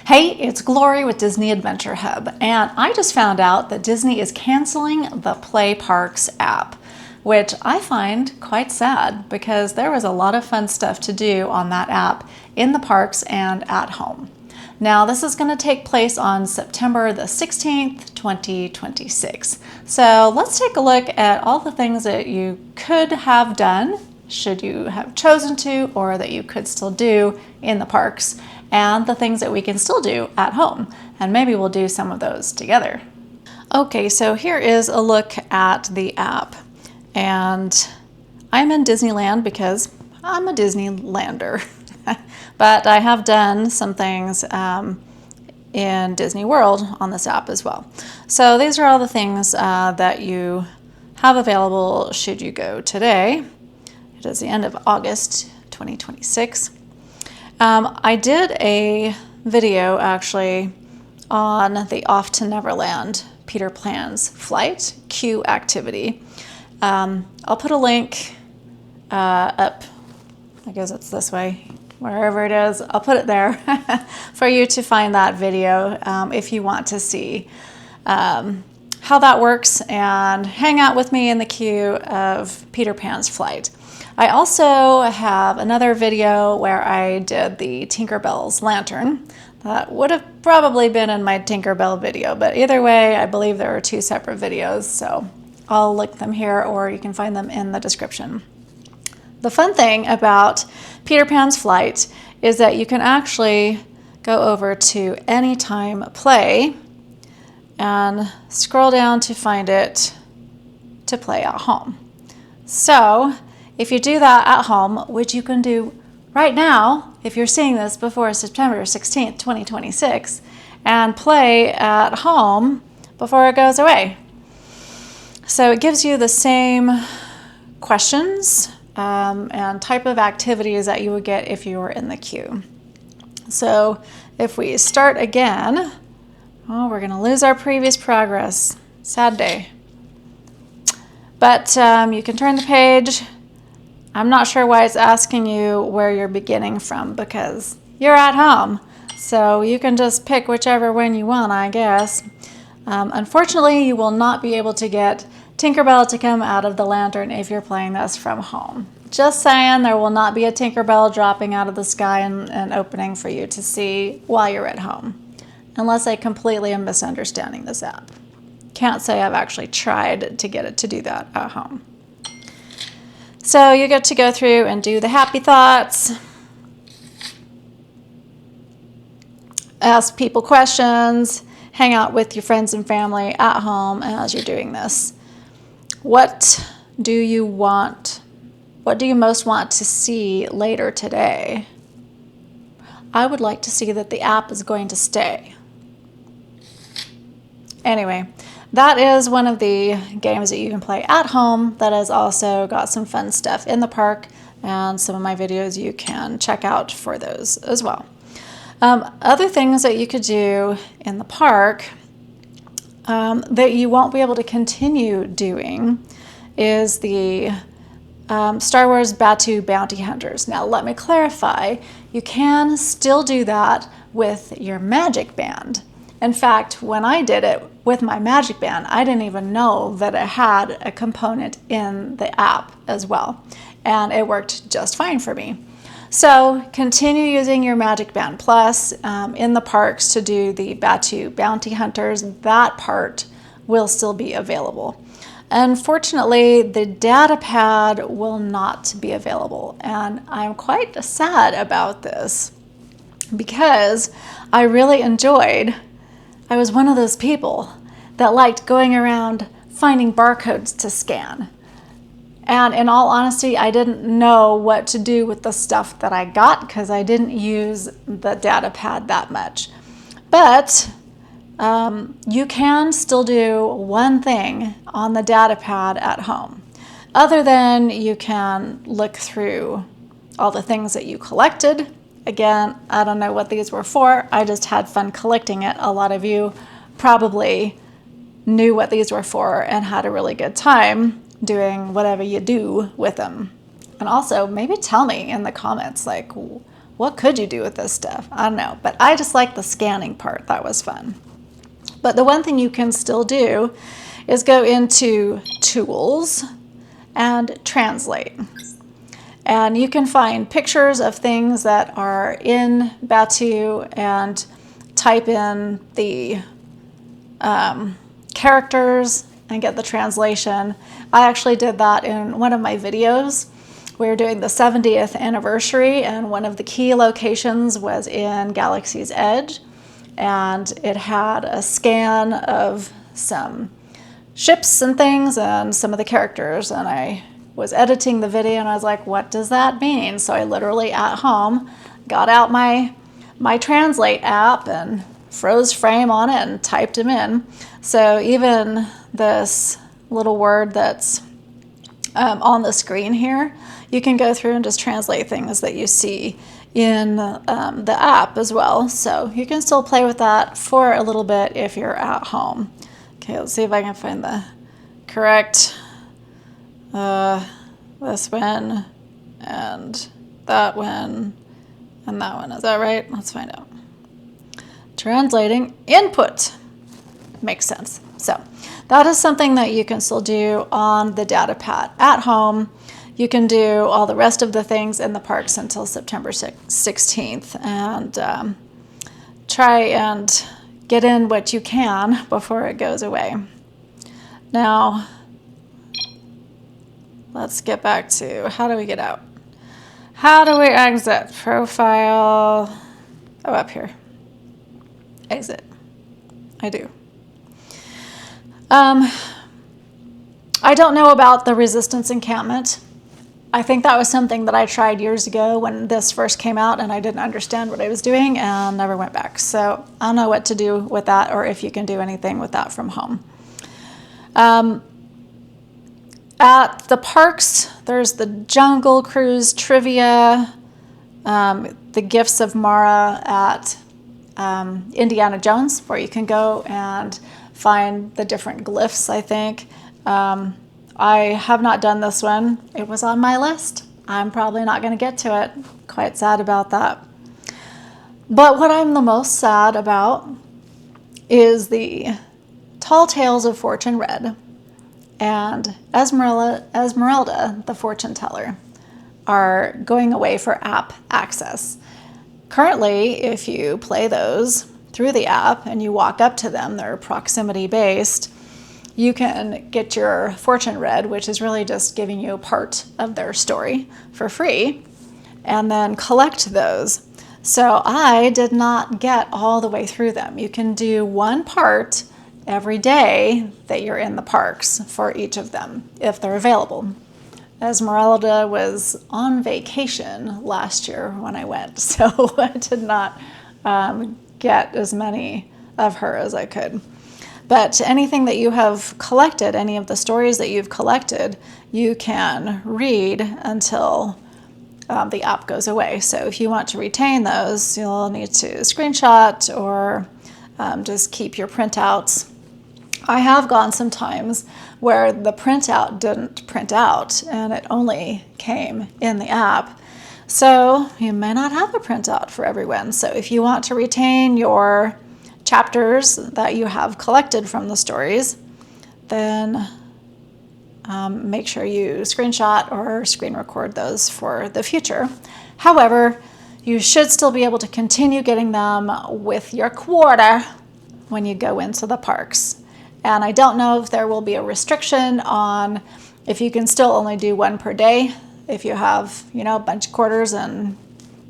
Hey, it's Glory with Disney Adventure Hub, and I just found out that Disney is canceling the Play Parks app, which I find quite sad because there was a lot of fun stuff to do on that app in the parks and at home. Now, this is going to take place on September the 16th, 2026. So let's take a look at all the things that you could have done, should you have chosen to, or that you could still do in the parks, and the things that we can still do at home. And maybe we'll do some of those together. Okay, so here is a look at the app. And I'm in Disneyland because I'm a Disneylander. But I have done some things in Disney World on this app as well. So these are all the things that you have available should you go today. It is the end of August 2026. I did a video actually on the Off to Neverland Peter Pan's flight queue activity. I'll put a link up, I guess it's this way, wherever it is, I'll put it there for you to find that video if you want to see how that works and hang out with me in the queue of Peter Pan's flight. I also have another video where I did the Tinkerbell's lantern. That would have probably been in my Tinkerbell video, but either way, I believe there are two separate videos, so I'll link them here or you can find them in the description. The fun thing about Peter Pan's flight is that you can actually go over to Anytime Play and scroll down to find it to play at home. So if you do that at home, which you can do right now, if you're seeing this before September 16th, 2026, and play at home before it goes away. So it gives you the same questions and type of activities that you would get if you were in the queue. So if we start again, oh, we're going to lose our previous progress. Sad day. But you can turn the page. I'm not sure why it's asking you where you're beginning from because you're at home. So you can just pick whichever one you want, I guess. Unfortunately, you will not be able to get Tinkerbell to come out of the lantern if you're playing this from home. Just saying, there will not be a Tinkerbell dropping out of the sky and opening for you to see while you're at home. Unless I completely am misunderstanding this app. Can't say I've actually tried to get it to do that at home. So you get to go through and do the happy thoughts, ask people questions, hang out with your friends and family at home as you're doing this. What do you want? What do you most want to see later today? I would like to see that the app is going to stay. Anyway, that is one of the games that you can play at home that has also got some fun stuff in the park, and some of my videos you can check out for those as well. Other things that you could do in the park that you won't be able to continue doing is the Star Wars Batuu Bounty Hunters. Now let me clarify, you can still do that with your Magic Band. In fact, when I did it with my Magic Band, I didn't even know that it had a component in the app as well. And it worked just fine for me. So continue using your Magic Band Plus in the parks to do the Batuu Bounty Hunters. That part will still be available. Unfortunately, the Datapad will not be available. And I'm quite sad about this because I really enjoyed I was one of those people that liked going around finding barcodes to scan. And in all honesty, I didn't know what to do with the stuff that I got because I didn't use the Datapad that much. But you can still do one thing on the Datapad at home. Other than you can look through all the things that you collected. Again, I don't know what these were for. I just had fun collecting it. A lot of you probably knew what these were for and had a really good time doing whatever you do with them. And also, maybe tell me in the comments, like, what could you do with this stuff? I don't know, but I just like the scanning part. That was fun. But the one thing you can still do is go into Tools and Translate. And you can find pictures of things that are in Batuu and type in the characters and get the translation. I actually did that in one of my videos. We were doing the 70th anniversary, and one of the key locations was in Galaxy's Edge, and it had a scan of some ships and things and some of the characters, and I was editing the video and I was like, what does that mean? So I literally at home got out my Translate app and froze frame on it and typed them in. So even this little word that's on the screen here, you can go through and just translate things that you see in the app as well. So you can still play with that for a little bit if you're at home. Okay, let's see if I can find the correct this one and that one and that one. Is that right? Let's find out. Translating input. Makes sense. So that is something that you can still do on the Datapad at home. You can do all the rest of the things in the parks until September 16th and try and get in what you can before it goes away. Now, let's get back to how do we get out? How do we exit? Profile. Oh, up here. Exit. I do. I don't know about the resistance encampment. I think that was something that I tried years ago when this first came out and I didn't understand what I was doing and never went back. So I don't know what to do with that or if you can do anything with that from home. At the parks, there's the Jungle Cruise Trivia, the Gifts of Mara at Indiana Jones, where you can go and find the different glyphs, I think. I have not done this one. It was on my list. I'm probably not going to get to it. Quite sad about that. But what I'm the most sad about is the Tall Tales of Fortune Red and Esmerelda, the fortune teller, are going away for app access. Currently, if you play those through the app and you walk up to them, they're proximity based, you can get your fortune read, which is really just giving you a part of their story for free, and then collect those. So I did not get all the way through them. You can do one part every day that you're in the parks for each of them, if they're available. Esmerelda was on vacation last year when I went, so I did not get as many of her as I could. But anything that you have collected, any of the stories that you've collected, you can read until the app goes away. So if you want to retain those, you'll need to screenshot or just keep your printouts. I have gone some times where the printout didn't print out and it only came in the app. So you may not have a printout for everyone. So if you want to retain your chapters that you have collected from the stories, then make sure you screenshot or screen record those for the future. However, you should still be able to continue getting them with your quarter when you go into the parks. And I don't know if there will be a restriction on if you can still only do one per day. If you have, a bunch of quarters and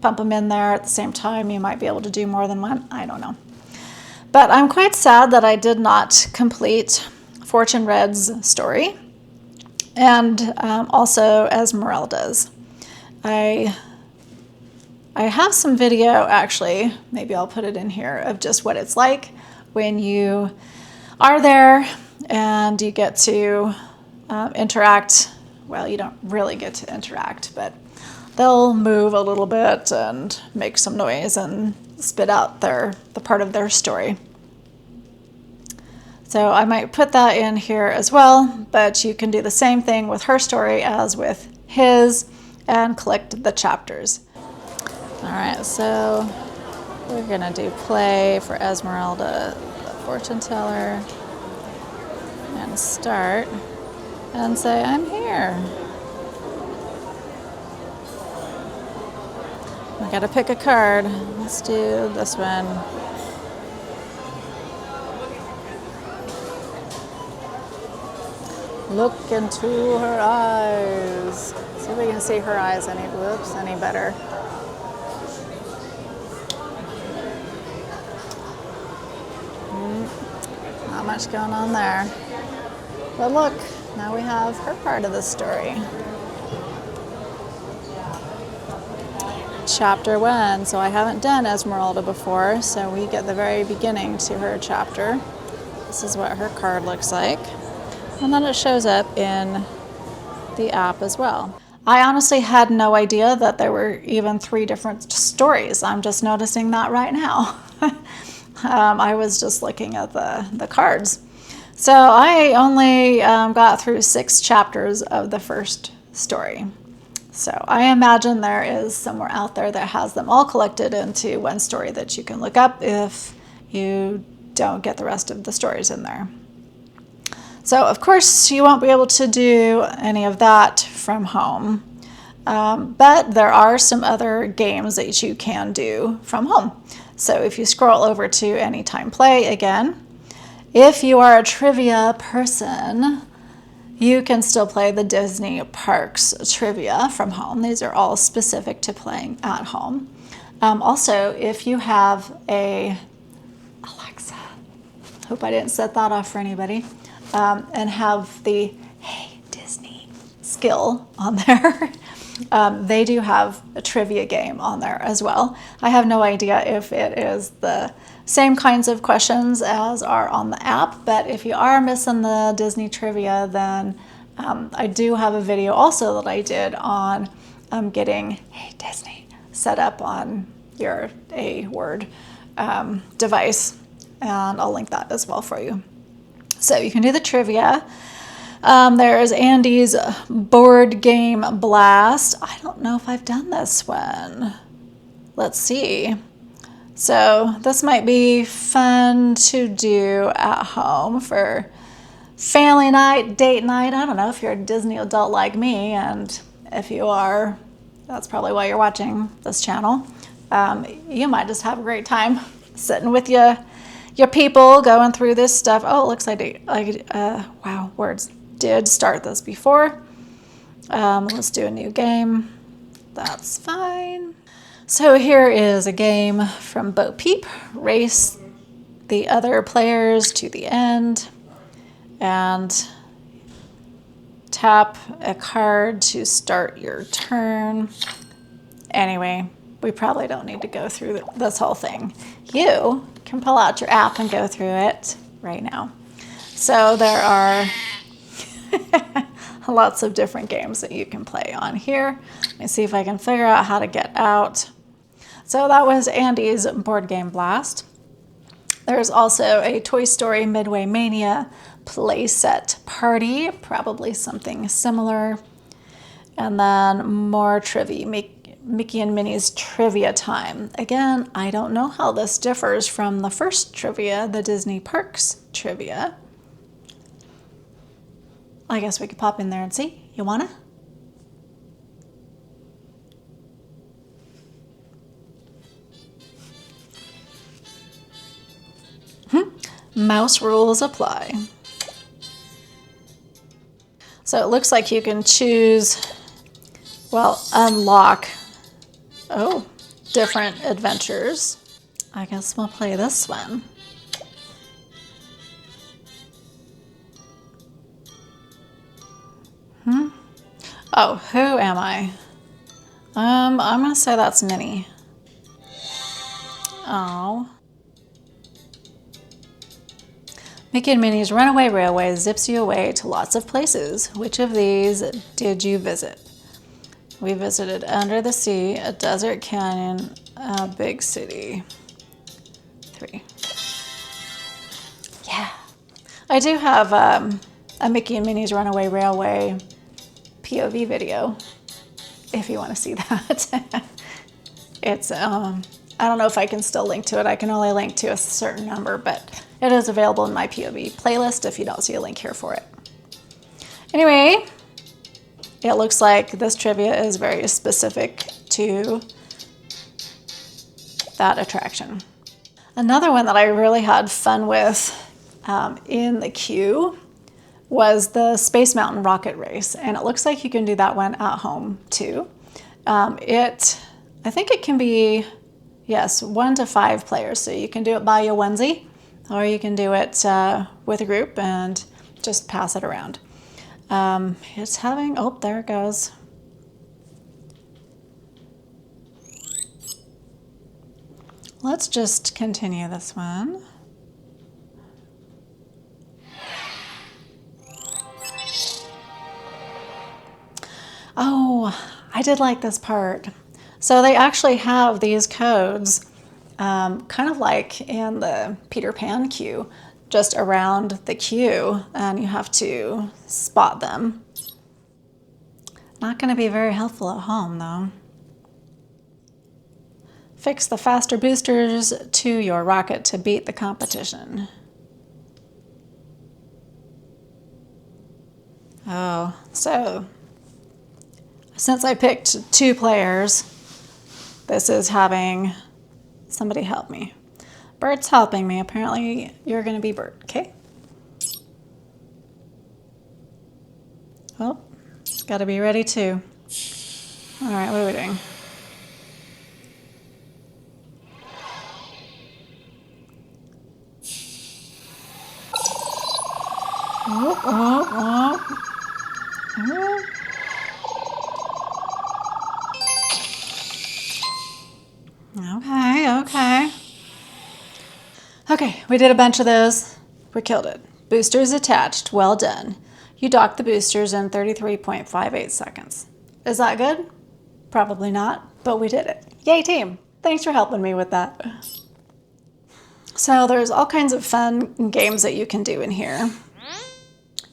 pump them in there at the same time, you might be able to do more than one. I don't know. But I'm quite sad that I did not complete Fortune Red's story and also Esmerelda's. I have some video, actually, maybe I'll put it in here, of just what it's like when you are there and you get to interact. Well, you don't really get to interact, but they'll move a little bit and make some noise and spit out the part of their story. So I might put that in here as well, but you can do the same thing with her story as with his and collect the chapters. All right, so we're gonna do play for Esmerelda, the fortune teller, and start and say, I'm here. I gotta pick a card. Let's do this one. Look into her eyes. See if we can see her eyes any better. Not much going on there. But look, now we have her part of the story. Chapter 1. So I haven't done Esmeralda before, so we get the very beginning to her chapter. This is what her card looks like. And then it shows up in the app as well. I honestly had no idea that there were even 3 different stories. I'm just noticing that right now. I was just looking at the cards. So I only got through 6 chapters of the first story. So I imagine there is somewhere out there that has them all collected into one story that you can look up if you don't get the rest of the stories in there. So of course you won't be able to do any of that from home, but there are some other games that you can do from home. So if you scroll over to Anytime Play again, if you are a trivia person, you can still play the Disney Parks trivia from home. These are all specific to playing at home. Also, if you have a Alexa, hope I didn't set that off for anybody, and have the Hey Disney skill on there, they do have a trivia game on there as well. I have no idea if it is the same kinds of questions as are on the app, but if you are missing the Disney trivia, then I do have a video also that I did on getting Hey Disney set up on your A-word device, and I'll link that as well for you. So you can do the trivia. There's Andy's board game blast. I don't know if I've done this one. Let's see. So this might be fun to do at home for family night, date night. I don't know if you're a Disney adult like me, and if you are, that's probably why you're watching this channel. You might just have a great time sitting with your people going through this stuff. Oh, it looks like wow, words did start this before. Let's do a new game. That's fine. So here is a game from Bo Peep. Race the other players to the end and tap a card to start your turn. Anyway, we probably don't need to go through this whole thing. You can pull out your app and go through it right now. So there are lots of different games that you can play on here. Let me see if I can figure out how to get out. So that was Andy's board game blast. There's also a Toy Story Midway Mania playset party, probably something similar. And then more trivia, Mickey and Minnie's trivia time. Again, I don't know how this differs from the first trivia, the Disney Parks trivia. I guess we could pop in there and see. You wanna? Mouse rules apply. So it looks like you can choose, well, unlock, different adventures. I guess we'll play this one. Oh, who am I? I'm gonna say that's Minnie. Oh. Mickey and Minnie's Runaway Railway zips you away to lots of places. Which of these did you visit? We visited under the sea, a desert canyon, a big city. 3. Yeah. I do have a Mickey and Minnie's Runaway Railway POV video, if you want to see that. It's, I don't know if I can still link to it. I can only link to a certain number, but it is available in my POV playlist if you don't see a link here for it. Anyway, it looks like this trivia is very specific to that attraction. Another one that I really had fun with in the queue was the Space Mountain rocket race, and it looks like you can do that one at home too. I think it can be, yes, 1 to 5 players, so you can do it by your onesie, or you can do it with a group and just pass it around. It's having, oh, there it goes. Let's just continue this one. Oh, I did like this part. So they actually have these codes, kind of like in the Peter Pan queue, just around the queue, and you have to spot them. Not going to be very helpful at home, though. Fix the faster boosters to your rocket to beat the competition. Oh, so since I picked 2 players, this is having somebody help me. Bert's helping me. Apparently, you're going to be Bert, okay? Well, got to be ready too. All right, what are we doing? Oh, oh, oh. Okay, okay. Okay, we did a bunch of those. We killed it. Boosters attached. Well done. You docked the boosters in 33.58 seconds. Is that good? Probably not, but we did it. Yay, team. Thanks for helping me with that. So there's all kinds of fun games that you can do in here.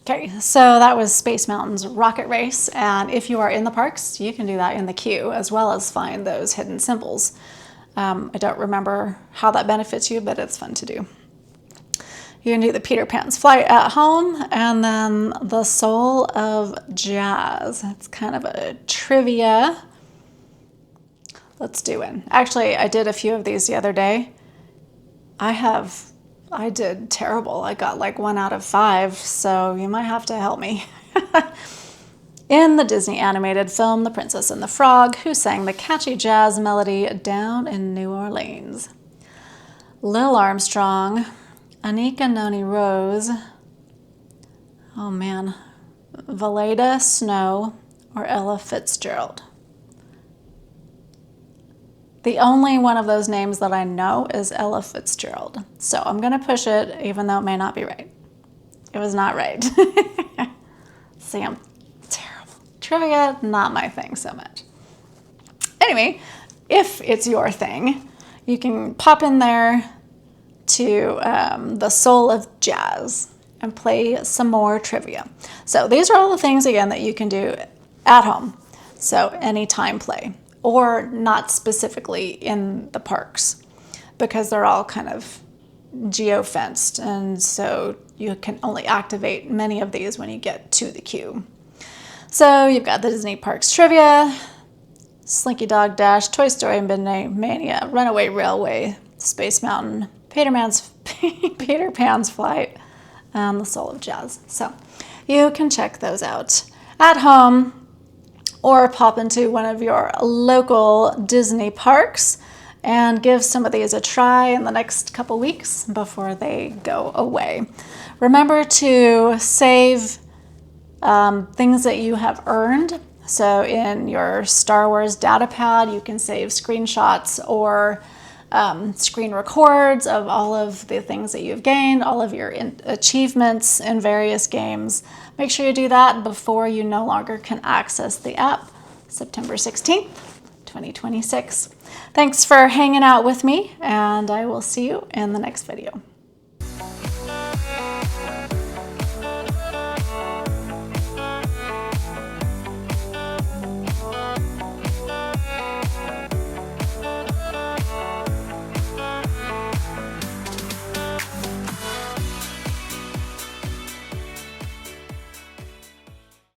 Okay, so that was Space Mountain's rocket race, and if you are in the parks, you can do that in the queue, as well as find those hidden symbols. I don't remember how that benefits you, but it's fun to do. You can do the Peter Pan's flight at home, and then the Soul of Jazz. It's kind of a trivia. Let's do it. Actually, I did a few of these the other day. I did terrible. I got like 1 out of 5, so you might have to help me. In the Disney animated film, The Princess and the Frog, who sang the catchy jazz melody Down in New Orleans? Lil Armstrong, Anika Noni Rose, oh man, Valeda Snow, or Ella Fitzgerald? The only one of those names that I know is Ella Fitzgerald. So I'm going to push it, even though it may not be right. It was not right. See, I'm terrible. Trivia, not my thing so much. Anyway, if it's your thing, you can pop in there to the Soul of Jazz and play some more trivia. So these are all the things, again, that you can do at home. So anytime play. Or not specifically in the parks, because they're all kind of geo-fenced, and so you can only activate many of these when you get to the queue. So you've got the Disney Parks Trivia, Slinky Dog Dash, Toy Story Midnight Mania, Runaway Railway, Space Mountain, Peter Pan's Flight, and the Soul of Jazz. So you can check those out at home, or pop into one of your local Disney parks and give some of these a try in the next couple weeks before they go away. Remember to save things that you have earned. So in your Star Wars Datapad, you can save screenshots or screen records of all of the things that you've gained, all of your achievements in various games. Make sure you do that before you no longer can access the app, September 16th, 2026. Thanks for hanging out with me, and I will see you in the next video.